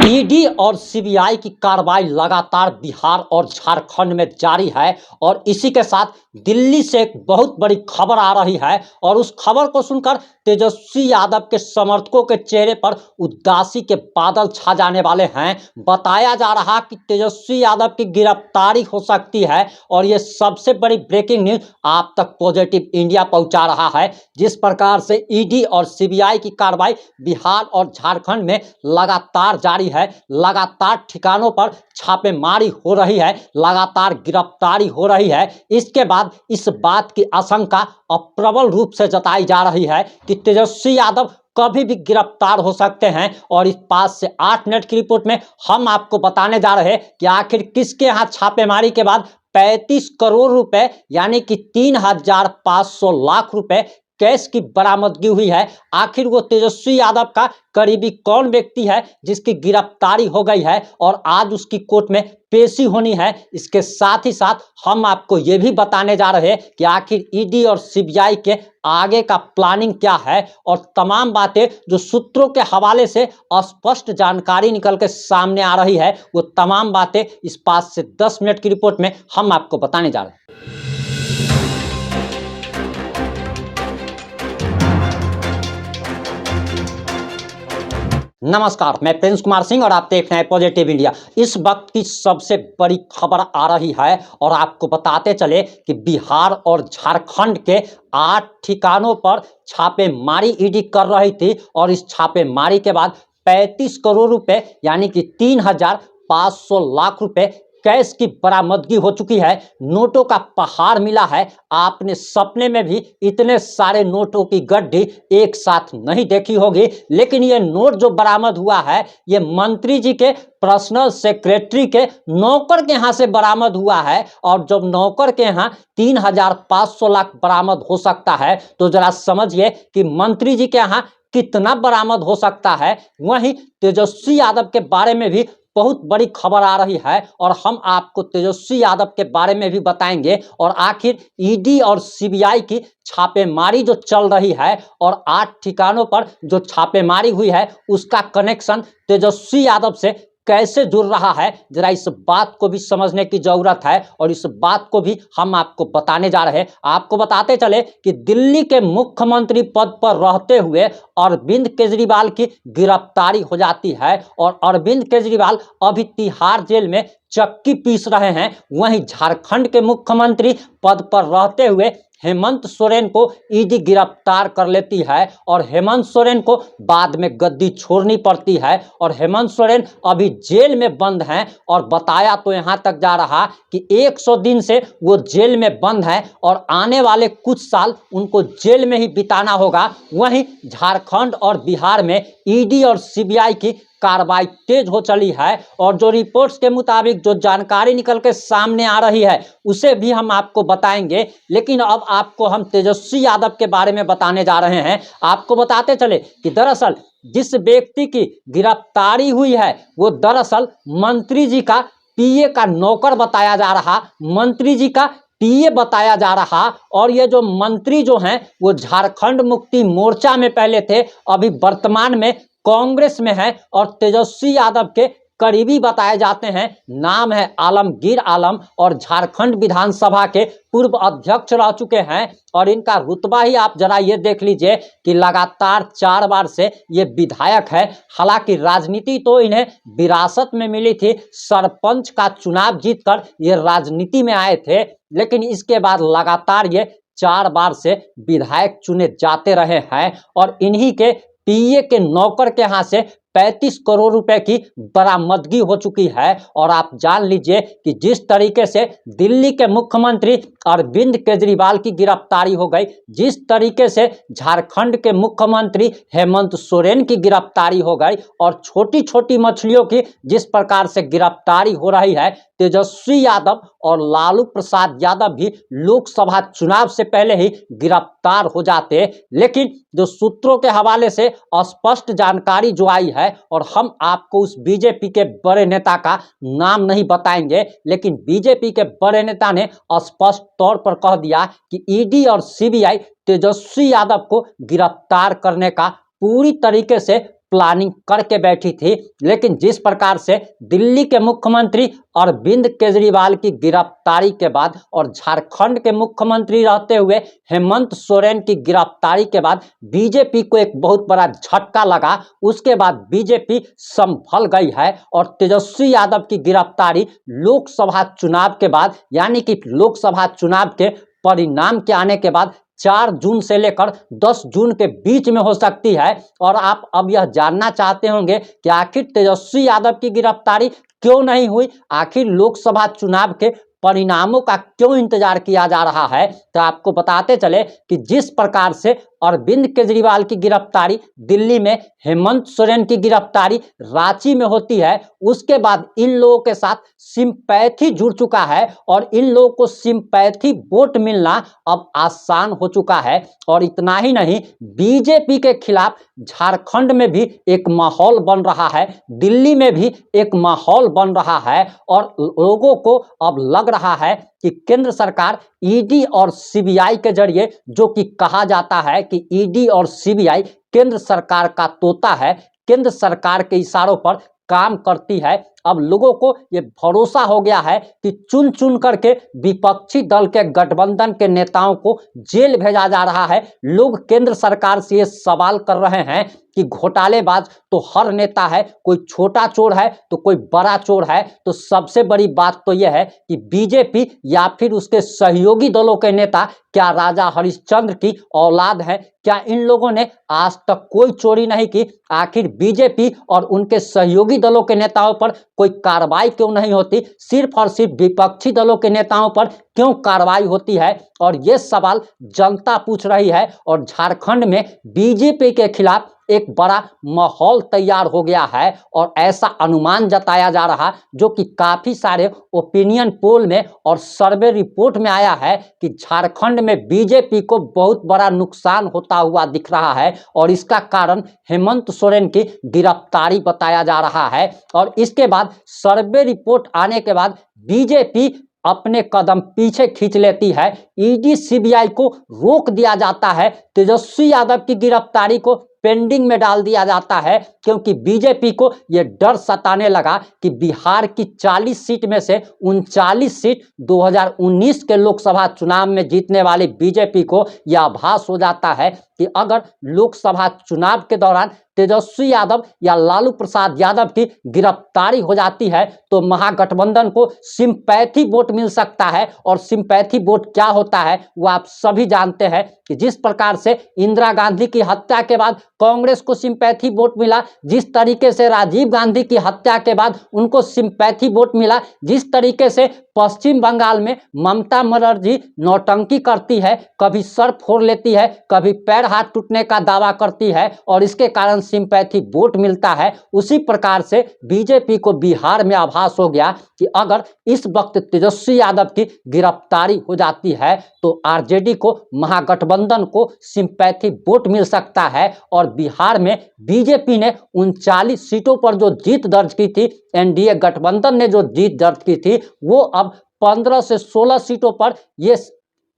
ED और CBI की कार्रवाई लगातार बिहार और झारखंड में जारी है और इसी के साथ दिल्ली से एक बहुत बड़ी खबर आ रही है और उस खबर को सुनकर तेजस्वी यादव के समर्थकों के चेहरे पर उदासी के बादल छा जाने वाले हैं। बताया जा रहा कि तेजस्वी यादव की गिरफ्तारी हो सकती है और ये सबसे बड़ी ब्रेकिंग न्यूज आप तक पॉजिटिव इंडिया पहुंचा रहा है। जिस प्रकार से ईडी और सीबीआई की कार्रवाई बिहार और झारखंड में लगातार जारी है, लगातार ठिकानों पर छापेमारी हो रही है, लगातार गिरफ्तारी हो रही है। इसके बाद इस बात की आशंका अब प्रबल रूप से जताई जा रही है कि तेजस्वी यादव कभी भी गिरफ्तार हो सकते हैं और इस 5 से 8 मिनट की रिपोर्ट में हम आपको बताने जा रहे हैं कि आखिर किसके यहाँ छापेमारी के बाद 35 करोड़ रुपए यानी कि 3,500 लाख रुपए कैश की बरामदगी हुई है। आखिर वो तेजस्वी यादव का करीबी कौन व्यक्ति है जिसकी गिरफ्तारी हो गई है और आज उसकी कोर्ट में पेशी होनी है। इसके साथ ही साथ हम आपको ये भी बताने जा रहे हैं कि आखिर ईडी और सीबीआई के आगे का प्लानिंग क्या है और तमाम बातें जो सूत्रों के हवाले से स्पष्ट जानकारी निकल के सामने आ रही है, वो तमाम बातें इस 5 से 10 मिनट की रिपोर्ट में हम आपको बताने जा रहे हैं। नमस्कार, मैं प्रिंस कुमार सिंह और आप देख रहे हैं पॉजिटिव इंडिया। इस वक्त की सबसे बड़ी खबर आ रही है और आपको बताते चले कि बिहार और झारखंड के 8 ठिकानों पर छापेमारी ईडी कर रही थी और इस छापेमारी के बाद 35 करोड़ रुपए यानी कि 3,500 लाख रुपए कैश की बरामदगी हो चुकी है। नोटों का पहाड़ मिला है। आपने सपने में भी इतने सारे नोटों की गड्डी एक साथ नहीं देखी होगी, लेकिन ये नोट जो बरामद हुआ है ये मंत्री जी के पर्सनल सेक्रेटरी के नौकर के यहाँ से बरामद हुआ है। और जब नौकर के यहाँ 3,500 लाख बरामद हो सकता है तो जरा समझिए कि मंत्री जी के यहाँ कितना बरामद हो सकता है। वहीं तेजस्वी यादव के बारे में भी बहुत बड़ी खबर आ रही है और हम आपको तेजस्वी यादव के बारे में भी बताएंगे और आखिर ईडी और सीबीआई की छापेमारी जो चल रही है और 8 ठिकानों पर जो छापेमारी हुई है उसका कनेक्शन तेजस्वी यादव से कैसे जुड़ रहा है, जरा इस बात को भी समझने की जरूरत है और इस बात को भी हम आपको बताने जा रहे हैं। आपको बताते चले कि दिल्ली के मुख्यमंत्री पद पर रहते हुए अरविंद केजरीवाल की गिरफ्तारी हो जाती है और अरविंद केजरीवाल अभी तिहाड़ जेल में चक्की पीस रहे हैं। वहीं झारखंड के मुख्यमंत्री पद पर रहते हुए हेमंत सोरेन को ईडी गिरफ्तार कर लेती है और हेमंत सोरेन को बाद में गद्दी छोड़नी पड़ती है और हेमंत सोरेन अभी जेल में बंद हैं और बताया तो यहां तक जा रहा कि 100 दिन से वो जेल में बंद है और आने वाले कुछ साल उनको जेल में ही बिताना होगा। वहीं झारखंड और बिहार में ईडी और सीबीआई की कार्रवाई तेज हो चली है और जो रिपोर्ट्स के मुताबिक जो जानकारी निकल के सामने आ रही है उसे भी हम आपको बताएंगे। लेकिन अब आपको हम तेजस्वी यादव के बारे में बताने जा रहे हैं। आपको बताते चले कि दरअसल जिस व्यक्ति की गिरफ्तारी हुई है वो दरअसल मंत्री जी का पीए का नौकर बताया जा रहा, मंत्री जी का पीए बताया जा रहा। और ये जो मंत्री जो हैं वो झारखंड मुक्ति मोर्चा में पहले थे, अभी वर्तमान में कांग्रेस में है और तेजस्वी यादव के करीबी बताए जाते हैं। नाम है आलमगीर आलम और झारखंड विधानसभा के पूर्व अध्यक्ष रह चुके हैं और इनका रुतबा ही आप जरा ये देख लीजिए कि लगातार 4 बार से ये विधायक है। हालांकि राजनीति तो इन्हें विरासत में मिली थी, सरपंच का चुनाव जीतकर ये राजनीति में आए थे, लेकिन इसके बाद लगातार ये 4 बार से विधायक चुने जाते रहे हैं और इन्हीं के पीए के नौकर के यहाँ से 35 करोड़ रुपए की बरामदगी हो चुकी है। और आप जान लीजिए कि जिस तरीके से दिल्ली के मुख्यमंत्री अरविंद केजरीवाल की गिरफ्तारी हो गई, जिस तरीके से झारखंड के मुख्यमंत्री हेमंत सोरेन की गिरफ्तारी हो गई और छोटी छोटी मछलियों की जिस प्रकार से गिरफ्तारी हो रही है, तेजस्वी यादव और लालू प्रसाद यादव भी लोकसभा चुनाव से पहले ही गिरफ्तार हो जाते। लेकिन जो सूत्रों के हवाले से स्पष्ट जानकारी जो आई है और हम आपको उस बीजेपी के बड़े नेता का नाम नहीं बताएंगे, लेकिन बीजेपी के बड़े नेता ने स्पष्ट तौर पर कह दिया कि ईडी और सीबीआई तेजस्वी यादव को गिरफ्तार करने का पूरी तरीके से प्लानिंग करके बैठी थी। लेकिन जिस प्रकार से दिल्ली के मुख्यमंत्री अरविंद केजरीवाल की गिरफ्तारी के बाद और झारखंड के मुख्यमंत्री रहते हुए हेमंत सोरेन की गिरफ्तारी के बाद बीजेपी को एक बहुत बड़ा झटका लगा। उसके बाद बीजेपी संभल गई है और तेजस्वी यादव की गिरफ्तारी लोकसभा चुनाव के बाद, यानी कि लोकसभा चुनाव के परिणाम के आने के बाद 4 जून से लेकर 10 जून के बीच में हो सकती है। और आप अब यह जानना चाहते होंगे कि आखिर तेजस्वी यादव की गिरफ्तारी क्यों नहीं हुई, आखिर लोकसभा चुनाव के परिणामों का क्यों इंतजार किया जा रहा है। तो आपको बताते चले कि जिस प्रकार से अरविंद केजरीवाल की गिरफ्तारी दिल्ली में, हेमंत सोरेन की गिरफ्तारी रांची में होती है, उसके बाद इन लोगों के साथ सिंपैथी जुड़ चुका है और इन लोगों को सिंपैथी वोट मिलना अब आसान हो चुका है। और इतना ही नहीं, बीजेपी के खिलाफ झारखंड में भी एक माहौल बन रहा है, दिल्ली में भी एक माहौल बन रहा है और लोगों को अब लग रहा है कि केंद्र सरकार ईडी और सीबीआई के जरिए, जो कि कहा जाता है कि ईडी और सीबीआई केंद्र सरकार का तोता है, केंद्र सरकार के इशारों पर काम करती है। अब लोगों को ये भरोसा हो गया है कि चुन चुन करके विपक्षी दल के गठबंधन के नेताओं को जेल भेजा जा रहा है। लोग केंद्र सरकार से ये सवाल कर रहे हैं कि घोटालेबाज तो हर नेता है, कोई छोटा चोर है तो कोई बड़ा चोर है। तो सबसे बड़ी बात तो यह है कि बीजेपी या फिर उसके सहयोगी दलों के नेता क्या राजा हरिश्चंद्र की औलाद है? क्या इन लोगों ने आज तक कोई चोरी नहीं की? आखिर बीजेपी और उनके सहयोगी दलों के नेताओं पर कोई कार्रवाई क्यों नहीं होती? सिर्फ और सिर्फ विपक्षी दलों के नेताओं पर क्यों कार्रवाई होती है? और ये सवाल जनता पूछ रही है। और झारखंड में बीजेपी के खिलाफ एक बड़ा माहौल तैयार हो गया है और ऐसा अनुमान जताया जा रहा, जो कि काफी सारे ओपिनियन पोल में और सर्वे रिपोर्ट में आया है कि झारखंड में बीजेपी को बहुत बड़ा नुकसान होता हुआ दिख रहा है। और इसका कारण हेमंत सोरेन की गिरफ्तारी बताया जा रहा है। और इसके बाद सर्वे रिपोर्ट आने के बाद बीजेपी अपने कदम पीछे खींच लेती है, ईडी सीबीआई को रोक दिया जाता है, तेजस्वी यादव की गिरफ्तारी को पेंडिंग में डाल दिया जाता है, क्योंकि बीजेपी को यह डर सताने लगा कि बिहार की 40 सीट में से 39 सीट 2019 के लोकसभा चुनाव में जीतने वाली बीजेपी को यह आभास हो जाता है कि अगर लोकसभा चुनाव के दौरान तेजस्वी यादव या लालू प्रसाद यादव की गिरफ्तारी हो जाती है तो महागठबंधन को सिंपैथी वोट मिल सकता है। और सिंपैथी वोट क्या होता है वो आप सभी जानते हैं कि जिस प्रकार से इंदिरा गांधी की हत्या के बाद कांग्रेस को सिंपैथी वोट मिला, जिस तरीके से राजीव गांधी की हत्या के बाद उनको सिंपैथी वोट मिला, जिस तरीके से पश्चिम बंगाल में ममता बनर्जी नौटंकी करती है, कभी सर फोड़ लेती है, कभी पैर हाथ टूटने का दावा करती है और इसके कारण सिंपैथी वोट मिलता है, उसी प्रकार से बीजेपी को बिहार में आभास हो गया कि अगर इस वक्त तेजस्वी यादव की गिरफ्तारी हो जाती है तो आरजेडी को, महागठबंधन को सिंपैथी वोट मिल सकता है। और बिहार में बीजेपी ने 39 सीटों पर जो जीत दर्ज की थी, एनडीए गठबंधन ने जो जीत दर्ज की थी, वो अब 15 से 16 सीटों पर ये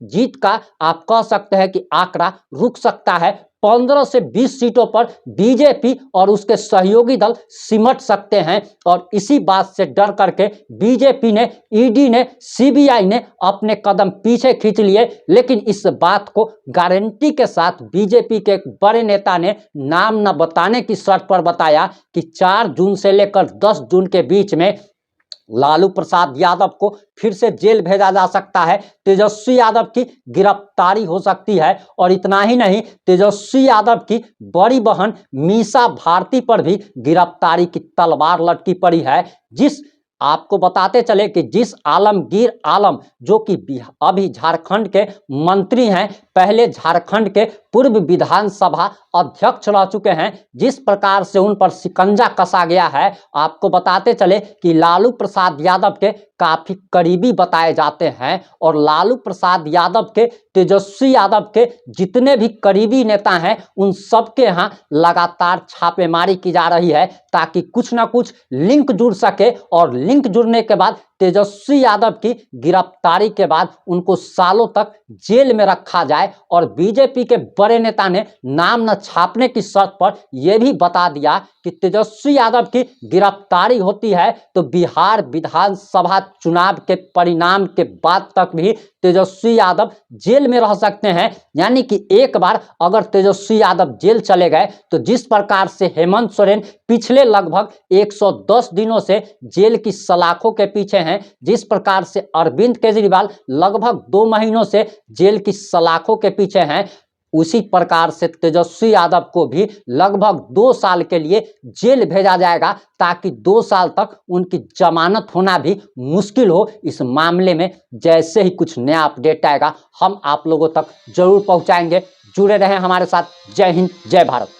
जीत का आप कह सकते हैं कि आंकड़ा रुक सकता है। 15 से 20 सीटों पर बीजेपी और उसके सहयोगी दल सिमट सकते हैं। और इसी बात से डर करके बीजेपी ने, ईडी ने, सीबीआई ने अपने कदम पीछे खींच लिए। लेकिन इस बात को गारंटी के साथ बीजेपी के एक बड़े नेता ने नाम न बताने की शर्त पर बताया कि 4 जून से लेकर 10 जून के बीच में लालू प्रसाद यादव को फिर से जेल भेजा जा सकता है, तेजस्वी यादव की गिरफ्तारी हो सकती है। और इतना ही नहीं, तेजस्वी यादव की बड़ी बहन मीसा भारती पर भी गिरफ्तारी की तलवार लटकी पड़ी है। जिस आपको बताते चले कि जिस आलमगीर आलम, जो कि अभी झारखंड के मंत्री हैं, पहले झारखंड के पूर्व विधानसभा अध्यक्ष रह चुके हैं, जिस प्रकार से उन पर शिकंजा कसा गया है, आपको बताते चले कि लालू प्रसाद यादव के काफी करीबी बताए जाते हैं। और लालू प्रसाद यादव के, तेजस्वी यादव के जितने भी करीबी नेता हैं, उन सबके यहाँ लगातार छापेमारी की जा रही है ताकि कुछ ना कुछ लिंक जुड़ सके। और लिंक जुड़ने के बाद तेजस्वी यादव की गिरफ्तारी के बाद उनको सालों तक जेल में रखा जाए। और बीजेपी के बड़े नेता ने नाम न छापने की शर्त पर यह भी बता दिया कि तेजस्वी यादव की गिरफ्तारी होती है तो बिहार विधानसभा चुनाव के परिणाम के बाद तक भी तेजस्वी यादव जेल में रह सकते हैं। यानी कि एक बार अगर तेजस्वी यादव जेल चले गए तो जिस प्रकार से हेमंत सोरेन पिछले लगभग 110 दिनों से जेल की सलाखों के पीछे हैं, जिस प्रकार से अरविंद केजरीवाल लगभग 2 महीनों से जेल की सलाखों के पीछे हैं, उसी प्रकार से तेजस्वी यादव को भी लगभग 2 साल के लिए जेल भेजा जाएगा, ताकि 2 साल तक उनकी जमानत होना भी मुश्किल हो। इस मामले में जैसे ही कुछ नया अपडेट आएगा हम आप लोगों तक जरूर पहुंचाएंगे। जुड़े रहें हमारे साथ। जय हिंद, जय भारत।